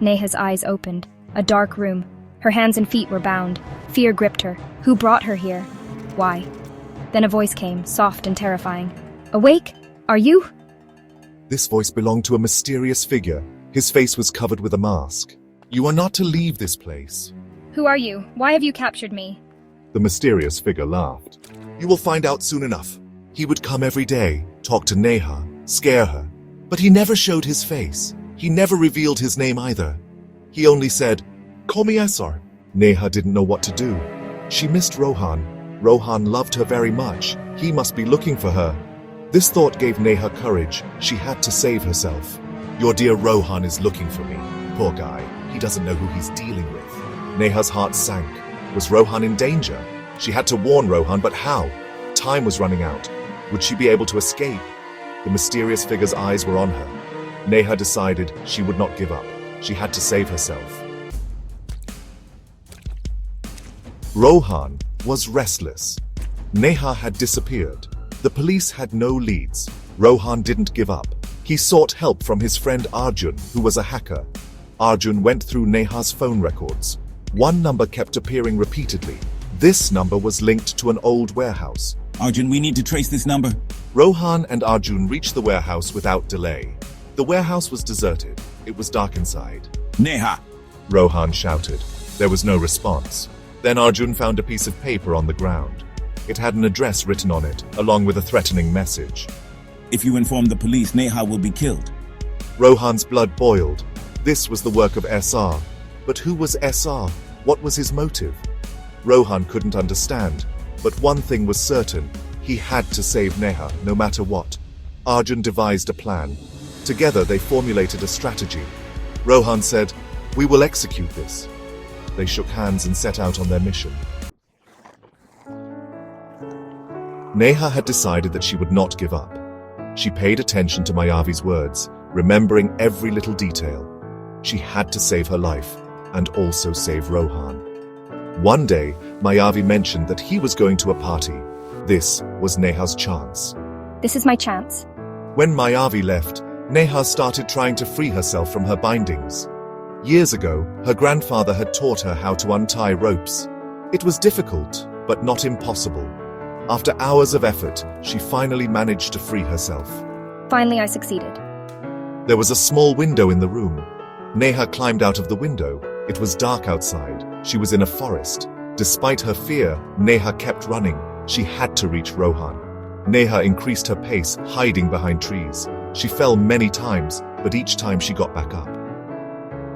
Neha's eyes opened. A dark room. Her hands and feet were bound. Fear gripped her. Who brought her here? Why? Then a voice came, soft and terrifying. Awake? Are you? This voice belonged to a mysterious figure. His face was covered with a mask. You are not to leave this place. Who are you? Why have you captured me? The mysterious figure laughed. You will find out soon enough. He would come every day, talk to Neha, scare her. But he never showed his face. He never revealed his name either. He only said, "Call me Esar." Neha didn't know what to do. She missed Rohan. Rohan loved her very much. He must be looking for her. This thought gave Neha courage. She had to save herself. Your dear Rohan is looking for me. Poor guy. He doesn't know who he's dealing with. Neha's heart sank. Was Rohan in danger? She had to warn Rohan, but how? Time was running out. Would she be able to escape? The mysterious figure's eyes were on her. Neha decided she would not give up. She had to save herself. Rohan was restless. Neha had disappeared. The police had no leads. Rohan didn't give up. He sought help from his friend Arjun, who was a hacker. Arjun went through Neha's phone records. One number kept appearing repeatedly. This number was linked to an old warehouse. Arjun, we need to trace this number. Rohan and Arjun reached the warehouse without delay. The warehouse was deserted. It was dark inside. Neha! Rohan shouted. There was no response. Then Arjun found a piece of paper on the ground. It had an address written on it, along with a threatening message. If you inform the police, Neha will be killed. Rohan's blood boiled. This was the work of SR. But who was SR? What was his motive? Rohan couldn't understand. But one thing was certain. He had to save Neha, no matter what. Arjun devised a plan. Together they formulated a strategy. Rohan said, "We will execute this." They shook hands and set out on their mission. Neha had decided that she would not give up. She paid attention to Mayavi's words, remembering every little detail. She had to save her life, and also save Rohan. One day, Mayavi mentioned that he was going to a party. This was Neha's chance. This is my chance. When Mayavi left, Neha started trying to free herself from her bindings. Years ago, her grandfather had taught her how to untie ropes. It was difficult, but not impossible. After hours of effort, she finally managed to free herself. Finally, I succeeded. There was a small window in the room. Neha climbed out of the window. It was dark outside. She was in a forest. Despite her fear, Neha kept running. She had to reach Rohan. Neha increased her pace, hiding behind trees. She fell many times, but each time she got back up.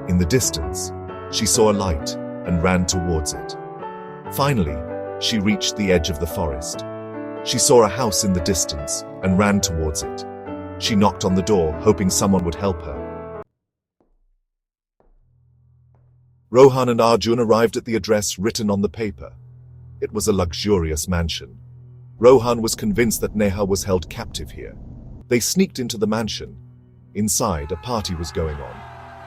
In the distance, she saw a light and ran towards it. Finally, she reached the edge of the forest. She saw a house in the distance and ran towards it. She knocked on the door, hoping someone would help her. Rohan and Arjun arrived at the address written on the paper. It was a luxurious mansion. Rohan was convinced that Neha was held captive here. They sneaked into the mansion. Inside, a party was going on.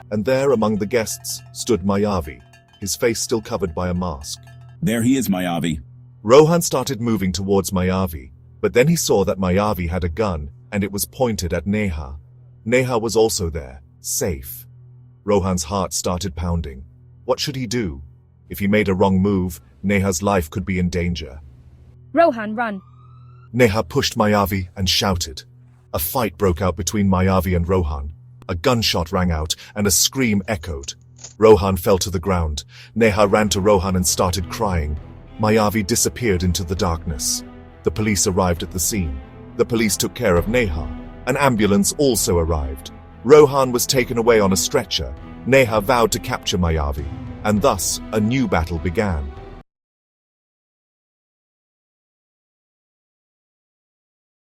And there, among the guests, stood Mayavi, his face still covered by a mask. There he is, Mayavi. Rohan started moving towards Mayavi, but then he saw that Mayavi had a gun, and it was pointed at Neha. Neha was also there, safe. Rohan's heart started pounding. What should he do? If he made a wrong move, Neha's life could be in danger. Rohan, run. Neha pushed Mayavi and shouted. A fight broke out between Mayavi and Rohan. A gunshot rang out, and a scream echoed. Rohan fell to the ground. Neha ran to Rohan and started crying. Mayavi disappeared into the darkness. The police arrived at the scene. The police took care of Neha. An ambulance also arrived. Rohan was taken away on a stretcher. Neha vowed to capture Mayavi, and thus a new battle began.